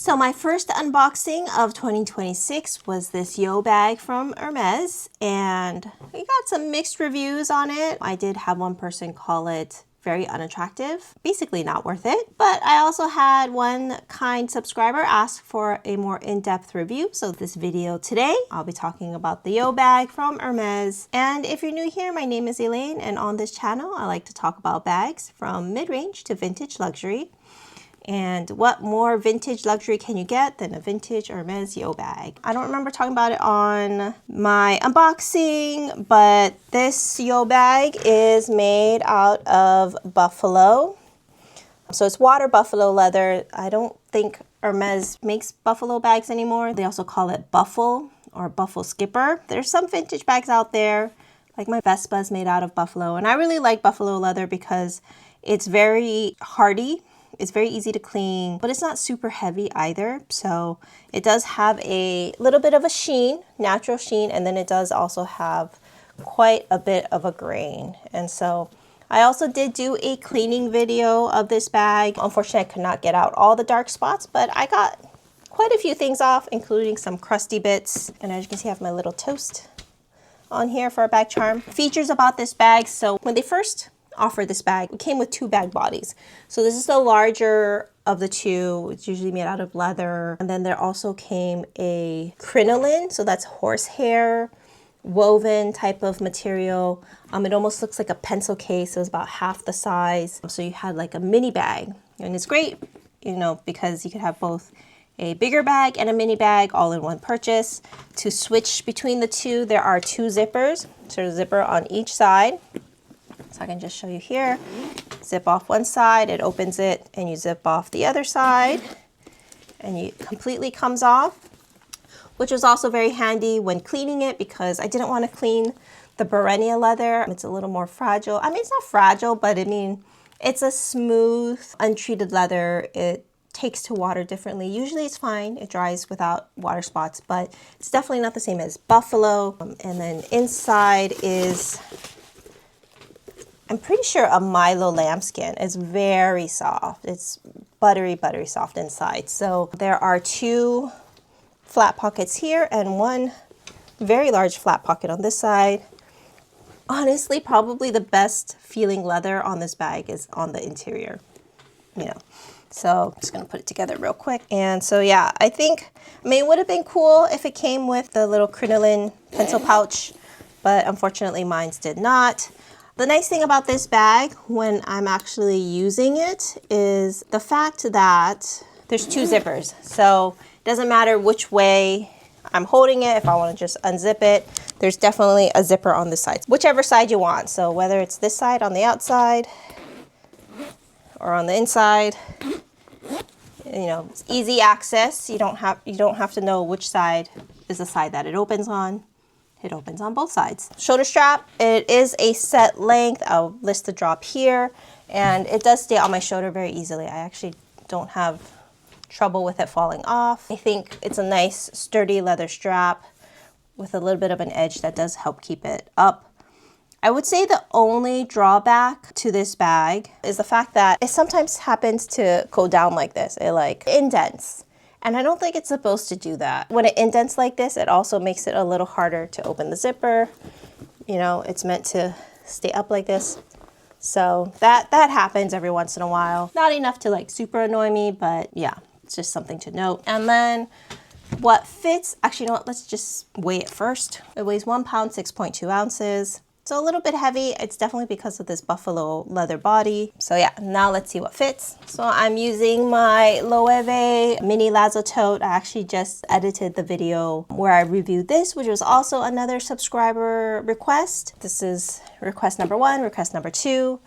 So my first unboxing of 2026 was this Yeoh bag from Hermes, and we got some mixed reviews on it. I did have one person call it very unattractive, basically not worth it. But I also had one kind subscriber ask for a more in-depth review. So this video today, I'll be talking about the Yeoh bag from Hermes. And if you're new here, my name is Elaine, and on this channel, I like to talk about bags from mid-range to vintage luxury. And what more vintage luxury can you get than a vintage Hermes Yeoh bag? I don't remember talking about it on my unboxing, but this Yeoh bag is made out of buffalo. So it's water buffalo leather. I don't think Hermes makes buffalo bags anymore. They also call it buffle or buffle skipper. There's some vintage bags out there, like my Vespa is made out of buffalo. And I really like buffalo leather because it's very hardy. It's very easy to clean, but it's not super heavy either. So it does have a little bit of a sheen, natural sheen, and then it does also have quite a bit of a grain. And so I also did do a cleaning video of this bag. Unfortunately, I could not get out all the dark spots, but I got quite a few things off, including some crusty bits. And as you can see, I have my little toast on here for a bag charm. Features about this bag. So when they first offered this bag, it came with two bag bodies. So this is the larger of the two. It's usually made out of leather. And then there also came a crinoline. So that's horsehair woven type of material. It almost looks like a pencil case. So it's about half the size. So you had like a mini bag, and it's great, you know, because you could have both a bigger bag and a mini bag all in one purchase. To switch between the two, there are two zippers. So there's a zipper on each side. So I can just show you here, zip off one side, it opens it, and you zip off the other side, and it completely comes off, which was also very handy when cleaning it because I didn't want to clean the Barenia leather. It's a little more fragile. I mean, it's not fragile, but I mean, it's a smooth, untreated leather. It takes to water differently. Usually it's fine. It dries without water spots, but it's definitely not the same as buffalo. And then inside is, I'm pretty sure, a Milo lambskin. It's very soft. It's buttery, buttery soft inside. So there are two flat pockets here and one very large flat pocket on this side. Honestly, probably the best feeling leather on this bag is on the interior, you know. So I'm just gonna put it together real quick. And so yeah, I mean, it would have been cool if it came with the little crinoline pencil pouch, but unfortunately mine did not. The nice thing about this bag when I'm actually using it is the fact that there's two zippers. So it doesn't matter which way I'm holding it. If I want to just unzip it, there's definitely a zipper on this side, whichever side you want. So whether it's this side on the outside or on the inside, you know, it's easy access. You don't have to know which side is the side that it opens on. It opens on both sides. Shoulder strap, it is a set length. I'll list the drop here, and it does stay on my shoulder very easily. I actually don't have trouble with it falling off. I think it's a nice sturdy leather strap with a little bit of an edge that does help keep it up. I would say the only drawback to this bag is the fact that it sometimes happens to go down like this. It like indents. And I don't think it's supposed to do that. When it indents like this, it also makes it a little harder to open the zipper. You know, it's meant to stay up like this. So that happens every once in a while. Not enough to like super annoy me, but yeah, it's just something to note. And then what fits, actually, you know what, let's just weigh it first. It weighs 1 pound, 6.2 ounces. So a little bit heavy. It's definitely because of this buffalo leather body. So yeah, now let's see what fits. So I'm using my Loewe mini Lazo tote. I actually just edited the video where I reviewed this, which was also another subscriber request. This is request number 1, request number 2.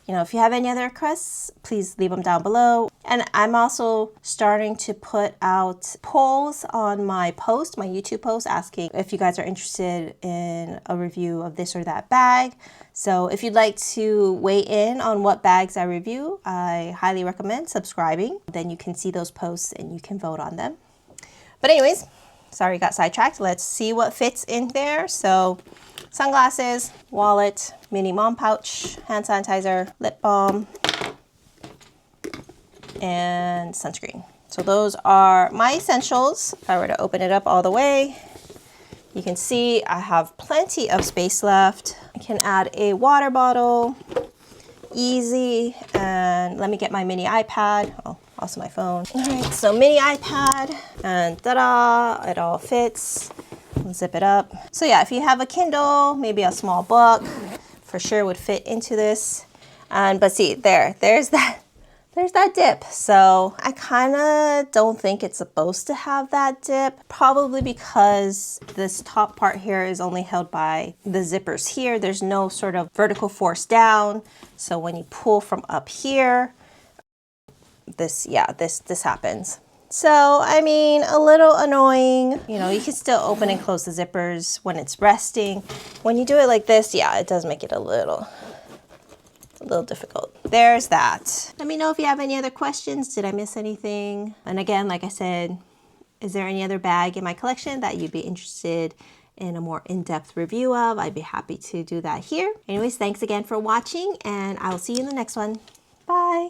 You know, if you have any other requests, please leave them down below. And I'm also starting to put out polls on my post, my YouTube post, asking if you guys are interested in a review of this or that bag. So if you'd like to weigh in on what bags I review, I highly recommend subscribing. Then you can see those posts and you can vote on them. But anyways, sorry, got sidetracked. Let's see what fits in there. So sunglasses, wallet, mini mom pouch, hand sanitizer, lip balm, and sunscreen. So those are my essentials. If I were to open it up all the way, you can see I have plenty of space left. I can add a water bottle, easy, and let me get my mini iPad. Oh, also my phone. All right, so mini iPad, and ta-da, it all fits. Zip it up. So yeah, if you have a Kindle, maybe a small book, for sure would fit into this. But see, there's that dip. So I kind of don't think it's supposed to have that dip, probably because this top part here is only held by the zippers here. There's no sort of vertical force down. So when you pull from up here, this happens. So, I mean, a little annoying. You know, you can still open and close the zippers when it's resting. When you do it like this, yeah, it does make it a little difficult. There's that. Let me know if you have any other questions. Did I miss anything? And again, like I said, is there any other bag in my collection that you'd be interested in a more in-depth review of? I'd be happy to do that here. Anyways, thanks again for watching, and I will see you in the next one. Bye.